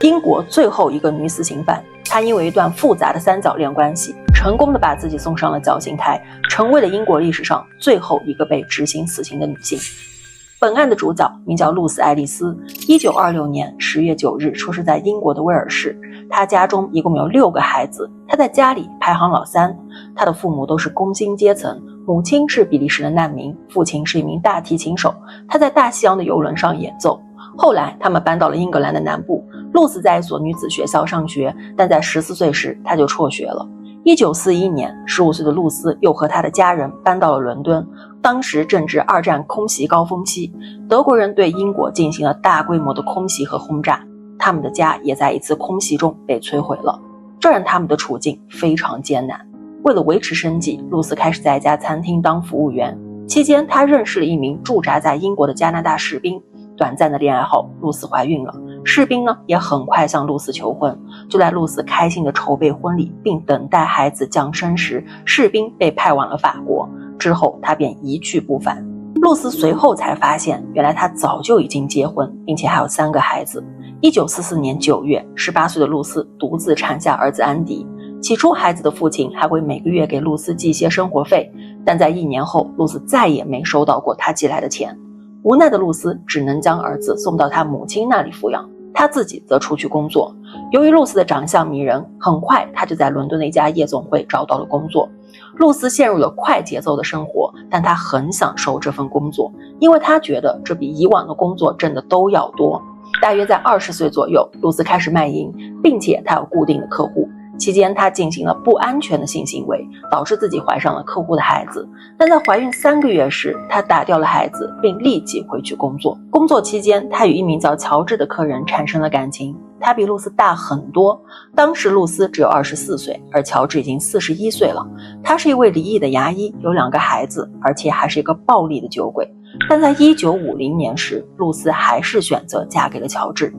英国最后一个女死刑犯，她因为一段复杂的三角恋关系，成功的把自己送上了绞刑台，成为了英国历史上最后一个被执行死刑的女性。本案的主角名叫露丝·爱丽丝，1926年10月9日出生在英国的威尔士。她家中一共有6个孩子，她在家里排行老3。她的父母都是工薪阶层，母亲是比利时的难民，父亲是一名大提琴手，他在大西洋的游轮上演奏。后来他们搬到了英格兰的南部，露丝在一所女子学校上学，但在14岁时她就辍学了。1941年，15岁的露丝又和她的家人搬到了伦敦。当时正值2战空袭高峰期，德国人对英国进行了大规模的空袭和轰炸，他们的家也在一次空袭中被摧毁了，这让他们的处境非常艰难。为了维持生计，露丝开始在一家餐厅当服务员，期间她认识了一名驻扎在英国的加拿大士兵。短暂的恋爱后，露丝怀孕了，士兵呢也很快向露丝求婚。就在露丝开心的筹备婚礼并等待孩子降生时，士兵被派往了法国，之后他便一去不返。露丝随后才发现，原来他早就已经结婚，并且还有3个孩子。1944年9月，18岁的露丝独自产下儿子安迪。起初孩子的父亲还会每个月给露丝寄一些生活费，但在1年后，露丝再也没收到过他寄来的钱。无奈的露丝只能将儿子送到他母亲那里抚养，他自己则出去工作。由于露丝的长相迷人，很快他就在伦敦的一家夜总会找到了工作。露丝陷入了快节奏的生活，但她很享受这份工作，因为她觉得这比以往的工作挣的都要多。大约在20岁左右，露丝开始卖淫，并且她有固定的客户。期间她进行了不安全的性行为，导致自己怀上了客户的孩子。但在怀孕3个月时，她打掉了孩子，并立即回去工作。工作期间，她与一名叫乔治的客人产生了感情。他比露丝大很多，当时露丝只有24岁，而乔治已经41岁了。他是一位离异的牙医，有2个孩子，而且还是一个暴力的酒鬼。但在1950年时，露丝还是选择嫁给了乔治。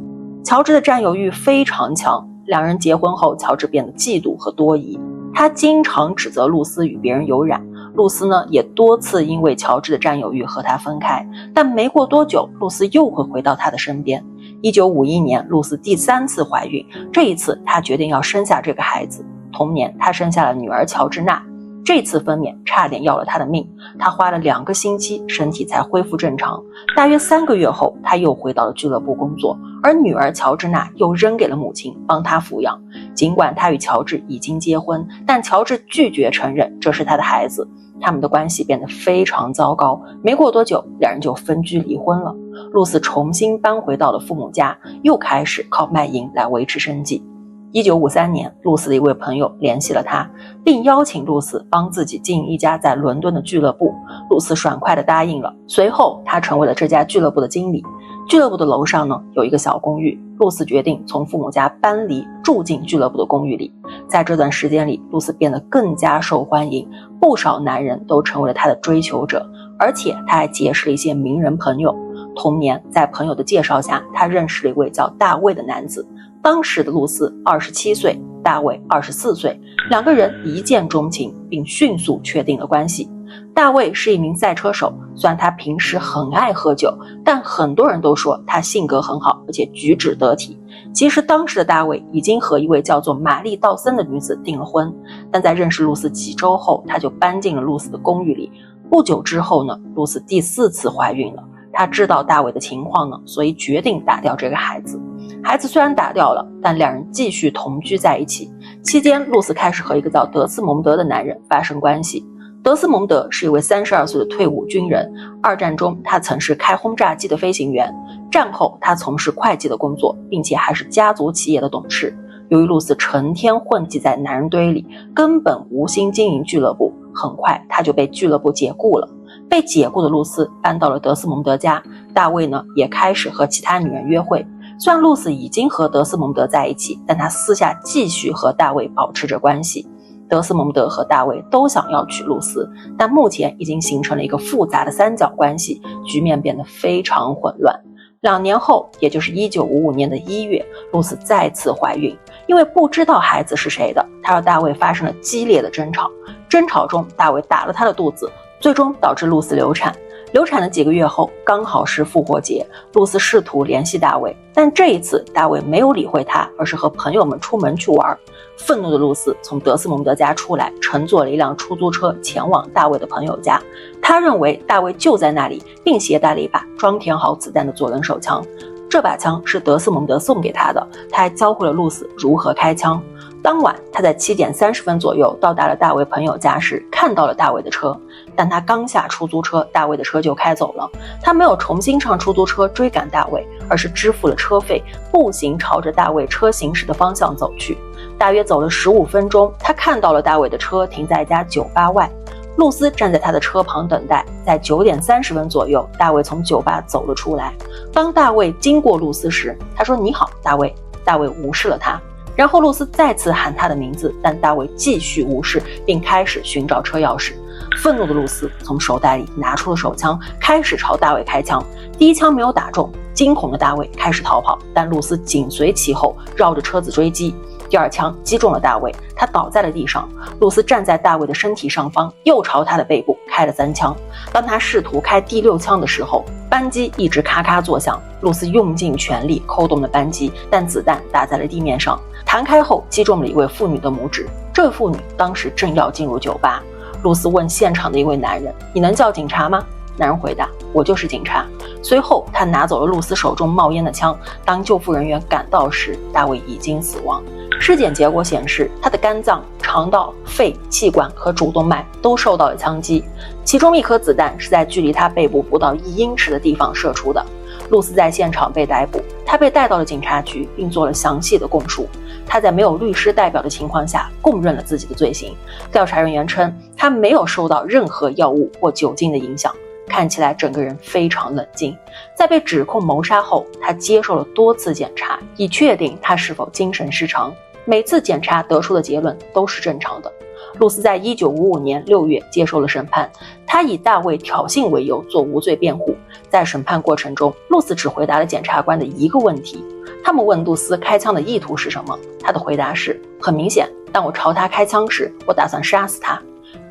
乔治的占有欲非常强，两人结婚后，乔治变得嫉妒和多疑，他经常指责露丝与别人有染。露丝呢，也多次因为乔治的占有欲和他分开，但没过多久，露丝又会回到他的身边。1951年，露丝第3次怀孕，这一次她决定要生下这个孩子。同年，她生下了女儿乔治娜。这次分娩差点要了她的命，她花了2个星期，身体才恢复正常。大约3个月后，她又回到了俱乐部工作，而女儿乔治娜又扔给了母亲，帮她抚养。尽管她与乔治已经结婚，但乔治拒绝承认这是他的孩子。他们的关系变得非常糟糕，没过多久，两人就分居离婚了。露丝重新搬回到了父母家，又开始靠卖淫来维持生计。1953年，露丝的一位朋友联系了她，并邀请露丝帮自己经营一家在伦敦的俱乐部。露丝爽快地答应了，随后她成为了这家俱乐部的经理。俱乐部的楼上呢，有一个小公寓，露丝决定从父母家搬离，住进俱乐部的公寓里。在这段时间里，露丝变得更加受欢迎，不少男人都成为了她的追求者，而且她还结识了一些名人朋友。同年，在朋友的介绍下，她认识了一位叫大卫的男子。当时的露丝27岁，大卫24岁，2个人一见钟情，并迅速确定了关系。大卫是一名赛车手，虽然他平时很爱喝酒，但很多人都说他性格很好，而且举止得体。其实当时的大卫已经和一位叫做玛丽·道森的女子订了婚，但在认识露丝几周后，他就搬进了露丝的公寓里。不久之后呢，露丝第4次怀孕了。他知道大卫的情况呢，所以决定打掉这个孩子。孩子虽然打掉了，但2人继续同居在一起。期间，露丝开始和一个叫德斯蒙德的男人发生关系。德斯蒙德是一位32岁的退伍军人，2战中他曾是开轰炸机的飞行员，战后他从事会计的工作，并且还是家族企业的董事。由于露丝成天混迹在男人堆里，根本无心经营俱乐部，很快他就被俱乐部解雇了。被解雇的露丝搬到了德斯蒙德家，大卫呢也开始和其他女人约会。虽然露丝已经和德斯蒙德在一起，但他私下继续和大卫保持着关系。德斯蒙德和大卫都想要娶露丝，但目前已经形成了一个复杂的三角关系，局面变得非常混乱。2年后，也就是1955年的1月，露丝再次怀孕。因为不知道孩子是谁的，她和大卫发生了激烈的争吵。争吵中，大卫打了她的肚子，最终导致露丝流产。流产的几个月后，刚好是复活节，露丝试图联系大卫，但这一次大卫没有理会她，而是和朋友们出门去玩。愤怒的露丝从德斯蒙德家出来，乘坐了一辆出租车前往大卫的朋友家。他认为大卫就在那里，并携带了一把装填好子弹的左轮手枪。这把枪是德斯蒙德送给他的，他还教会了露丝如何开枪。当晚，他在7点30分左右到达了大卫朋友家时，看到了大卫的车，但他刚下出租车，大卫的车就开走了。他没有重新上出租车追赶大卫，而是支付了车费，步行朝着大卫车行驶的方向走去。大约走了15分钟，他看到了大卫的车停在一家酒吧外。露丝站在他的车旁等待，在9点30分左右，大卫从酒吧走了出来。当大卫经过露丝时，他说：“你好，大卫。”大卫无视了他。然后露丝再次喊他的名字，但大卫继续无视，并开始寻找车钥匙。愤怒的露丝从手袋里拿出了手枪，开始朝大卫开枪。第一枪没有打中，惊恐的大卫开始逃跑，但露丝紧随其后，绕着车子追击。第二枪击中了大卫，他倒在了地上。露丝站在大卫的身体上方，又朝他的背部开了3枪。当他试图开第6枪的时候，扳机一直咔咔作响。露丝用尽全力扣动了扳机，但子弹打在了地面上，弹开后击中了一位妇女的拇指。这位妇女当时正要进入酒吧。露丝问现场的一位男人：“你能叫警察吗？”男人回答：“我就是警察。”随后他拿走了露丝手中冒烟的枪。当救护人员赶到时，大卫已经死亡。尸检结果显示，他的肝脏、肠道、肺、气管和主动脉都受到了枪击，其中1颗子弹是在距离他背部不到1英尺的地方射出的。露丝在现场被逮捕，他被带到了警察局，并做了详细的供述。他在没有律师代表的情况下供认了自己的罪行。调查人员称，他没有受到任何药物或酒精的影响，看起来整个人非常冷静。在被指控谋杀后，他接受了多次检查，以确定他是否精神失常。每次检查得出的结论都是正常的。露丝在1955年6月接受了审判，他以大卫挑衅为由做无罪辩护。在审判过程中，露丝只回答了检察官的一个问题。他们问露丝开枪的意图是什么，他的回答是：很明显，当我朝他开枪时，我打算杀死他。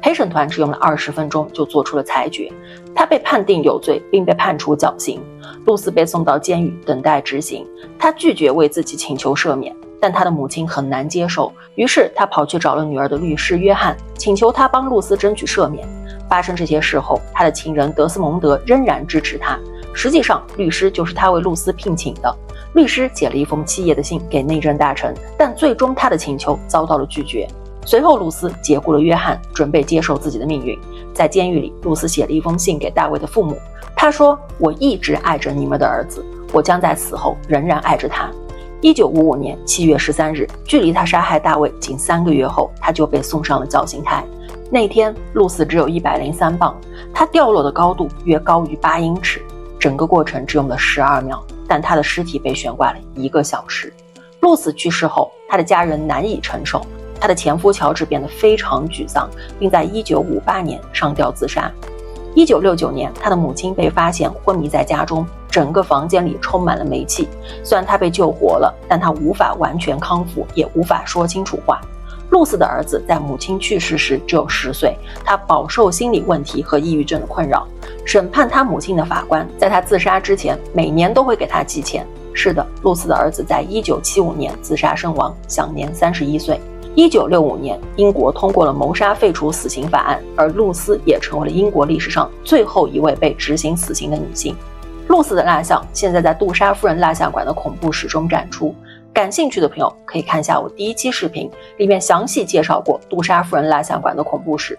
陪审团只用了20分钟就做出了裁决，他被判定有罪，并被判处绞刑。露丝被送到监狱等待执行，他拒绝为自己请求赦免，但他的母亲很难接受，于是他跑去找了女儿的律师约翰，请求他帮露丝争取赦免。发生这些事后，他的情人德斯蒙德仍然支持他，实际上律师就是他为露丝聘请的。律师写了一封7页的信给内政大臣，但最终他的请求遭到了拒绝。随后露丝解雇了约翰，准备接受自己的命运。在监狱里，露丝写了一封信给大卫的父母，他说：“我一直爱着你们的儿子，我将在死后仍然爱着他。”1955年7月13日，距离他杀害大卫仅3个月后，他就被送上了绞刑台。那天，露丝只有103磅，她掉落的高度约高于8英尺，整个过程只用了12秒，但她的尸体被悬挂了1个小时。露丝去世后，她的家人难以承受，她的前夫乔治变得非常沮丧，并在1958年上吊自杀。1969年，他的母亲被发现昏迷在家中，整个房间里充满了煤气。虽然他被救活了，但他无法完全康复，也无法说清楚话。露丝的儿子在母亲去世时只有10岁，他饱受心理问题和抑郁症的困扰。审判他母亲的法官在他自杀之前，每年都会给他寄钱。是的，露丝的儿子在1975年自杀身亡，享年31岁。1965年，英国通过了谋杀废除死刑法案，而露丝也成为了英国历史上最后一位被执行死刑的女性。露丝的蜡像现在在杜莎夫人蜡像馆的恐怖室中展出，感兴趣的朋友可以看一下我第1期视频，里面详细介绍过杜莎夫人蜡像馆的恐怖室。